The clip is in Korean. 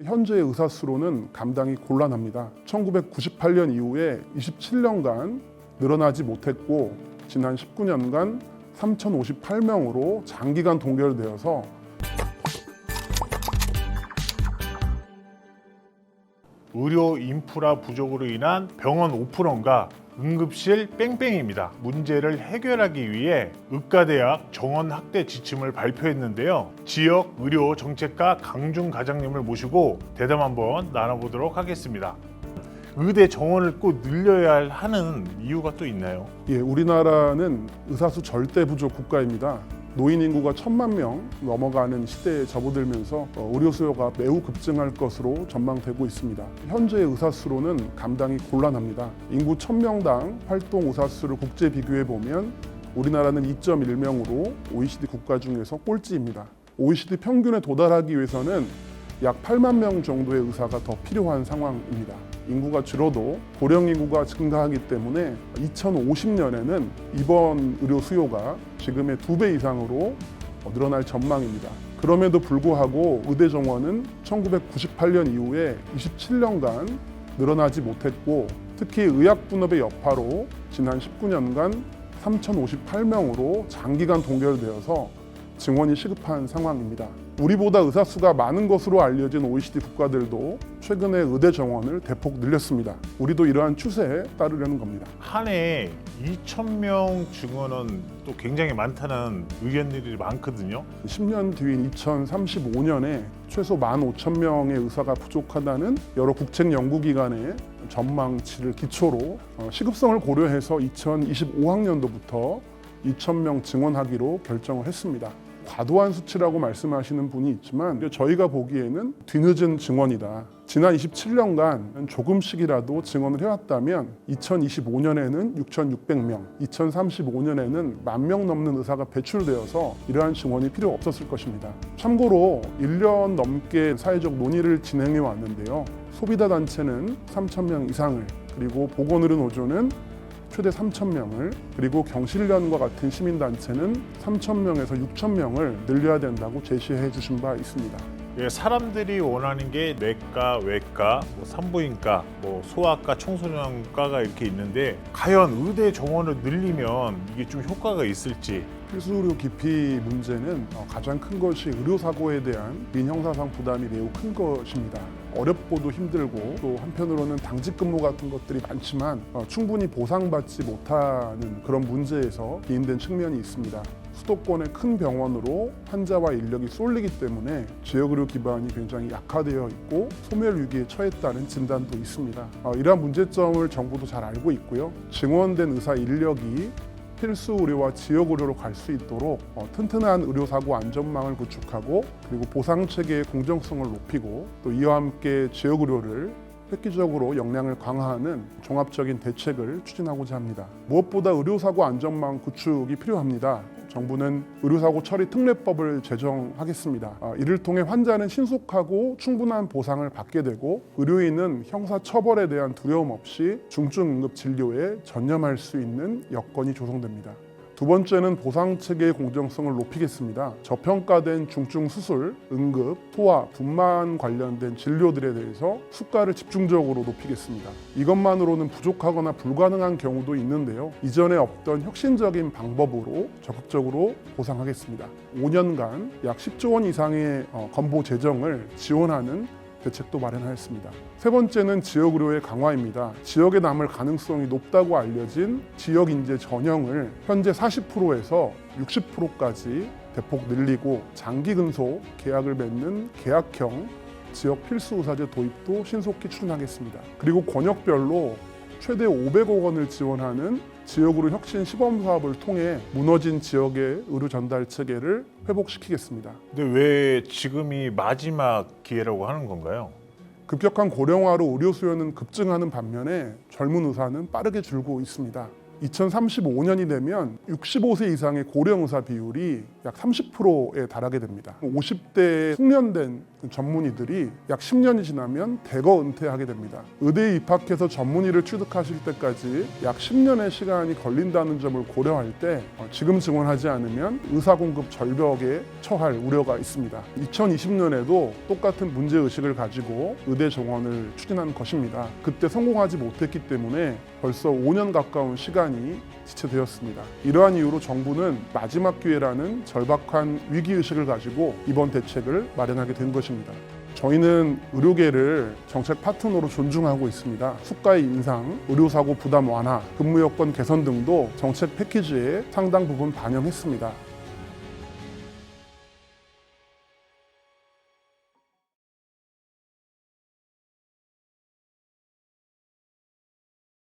현재의 의사 수로는 감당이 곤란합니다. 1998년 이후에 27년간 늘어나지 못했고 지난 19년간 3,058명으로 장기간 동결되어서 의료 인프라 부족으로 인한 병원 오프런과 응급실 뺑뺑이입니다. 문제를 해결하기 위해 의과대학 정원학대 지침을 발표했는데요. 지역 의료 정책과 강중 과장님을 모시고 대담 한번 나눠보도록 하겠습니다. 의대 정원을 꼭 늘려야 하는 이유가 또 있나요? 우리나라는 의사수 절대 부족 국가입니다. 노인 인구가 1,000만 명 넘어가는 시대에 접어들면서 의료 수요가 매우 급증할 것으로 전망되고 있습니다. 현재의 의사 수로는 감당이 곤란합니다. 인구 1,000명당 활동 의사 수를 국제 비교해 보면 우리나라는 2.1명으로 OECD 국가 중에서 꼴찌입니다. OECD 평균에 도달하기 위해서는 약 8만 명 정도의 의사가 더 필요한 상황입니다. 인구가 줄어도 고령 인구가 증가하기 때문에 2050년에는 입원 의료 수요가 지금의 2배 이상으로 늘어날 전망입니다. 그럼에도 불구하고 의대 정원은 1998년 이후에 27년간 늘어나지 못했고 특히 의학분업의 여파로 지난 19년간 3,058명으로 장기간 동결되어서 증원이 시급한 상황입니다. 우리보다 의사 수가 많은 것으로 알려진 OECD 국가들도 최근에 의대 정원을 대폭 늘렸습니다. 우리도 이러한 추세에 따르려는 겁니다. 한 해 2,000명 증원은 또 굉장히 많다는 의견들이 많거든요. 10년 뒤인 2035년에 최소 15,000명의 의사가 부족하다는 여러 국책 연구기관의 전망치를 기초로 시급성을 고려해서 2025학년도부터 2,000명 증원하기로 결정을 했습니다. 과도한 수치라고 말씀하시는 분이 있지만 저희가 보기에는 뒤늦은 증원이다. 지난 27년간 조금씩이라도 증원을 해왔다면 2025년에는 6,600명, 2035년에는 10,000명 넘는 의사가 배출되어서 이러한 증원이 필요 없었을 것입니다. 참고로 1년 넘게 사회적 논의를 진행해 왔는데요. 소비자 단체는 3,000명 이상을, 그리고 보건의료노조는 최대 3,000명을, 그리고 경실련과 같은 시민단체는 3,000명에서 6,000명을 늘려야 된다고 제시해 주신 바 있습니다. 사람들이 원하는 게 내과, 외과, 산부인과, 소아과, 청소년과가 이렇게 있는데 과연 의대 정원을 늘리면 이게 좀 효과가 있을지. 필수 의료 기피 문제는 가장 큰 것이 의료사고에 대한 민형사상 부담이 매우 큰 것입니다. 어렵고도 힘들고 또 한편으로는 당직 근무 같은 것들이 많지만 충분히 보상받지 못하는 그런 문제에서 기인된 측면이 있습니다. 수도권의 큰 병원으로 환자와 인력이 쏠리기 때문에 지역의료 기반이 굉장히 약화되어 있고 소멸 위기에 처했다는 진단도 있습니다. 이러한 문제점을 정부도 잘 알고 있고요. 증원된 의사 인력이 필수 의료와 지역 의료로 갈 수 있도록 튼튼한 의료사고 안전망을 구축하고 그리고 보상 체계의 공정성을 높이고 또 이와 함께 지역 의료를 획기적으로 역량을 강화하는 종합적인 대책을 추진하고자 합니다. 무엇보다 의료사고 안전망 구축이 필요합니다. 정부는 의료사고 처리 특례법을 제정하겠습니다. 이를 통해 환자는 신속하고 충분한 보상을 받게 되고 의료인은 형사처벌에 대한 두려움 없이 중증 응급 진료에 전념할 수 있는 여건이 조성됩니다. 두 번째는 보상체계의 공정성을 높이겠습니다. 저평가된 중증 수술, 응급, 소아, 분만 관련된 진료들에 대해서 수가를 집중적으로 높이겠습니다. 이것만으로는 부족하거나 불가능한 경우도 있는데요. 이전에 없던 혁신적인 방법으로 적극적으로 보상하겠습니다. 5년간 약 10조 원 이상의 건보 재정을 지원하는 대책도 마련하였습니다. 세 번째는 지역 의료의 강화입니다. 지역에 남을 가능성이 높다고 알려진 지역 인재 전형을 현재 40%에서 60%까지 대폭 늘리고 장기 근속 계약을 맺는 계약형 지역 필수 의사제 도입도 신속히 추진하겠습니다. 그리고 권역별로 최대 500억 원을 지원하는 지역의료 혁신 시범 사업을 통해 무너진 지역의 의료 전달 체계를 회복시키겠습니다. 근데 왜 지금이 마지막 기회라고 하는 건가요? 급격한 고령화로 의료 수요는 급증하는 반면에 젊은 의사는 빠르게 줄고 있습니다. 2035년이 되면 65세 이상의 고령 의사 비율이 약 30%에 달하게 됩니다. 50대 숙련된 전문의들이 약 10년이 지나면 대거 은퇴하게 됩니다. 의대에 입학해서 전문의를 취득하실 때까지 약 10년의 시간이 걸린다는 점을 고려할 때 지금 증원하지 않으면 의사 공급 절벽에 처할 우려가 있습니다. 2020년에도 똑같은 문제의식을 가지고 의대 정원을 추진한 것입니다. 그때 성공하지 못했기 때문에 벌써 5년 가까운 시간이 지체되었습니다. 이러한 이유로 정부는 마지막 기회라는 절박한 위기의식을 가지고 이번 대책을 마련하게 된 것입니다. 저희는 의료계를 정책 파트너로 존중하고 있습니다. 수가의 인상, 의료사고 부담 완화, 근무 여건 개선 등도 정책 패키지에 상당 부분 반영했습니다.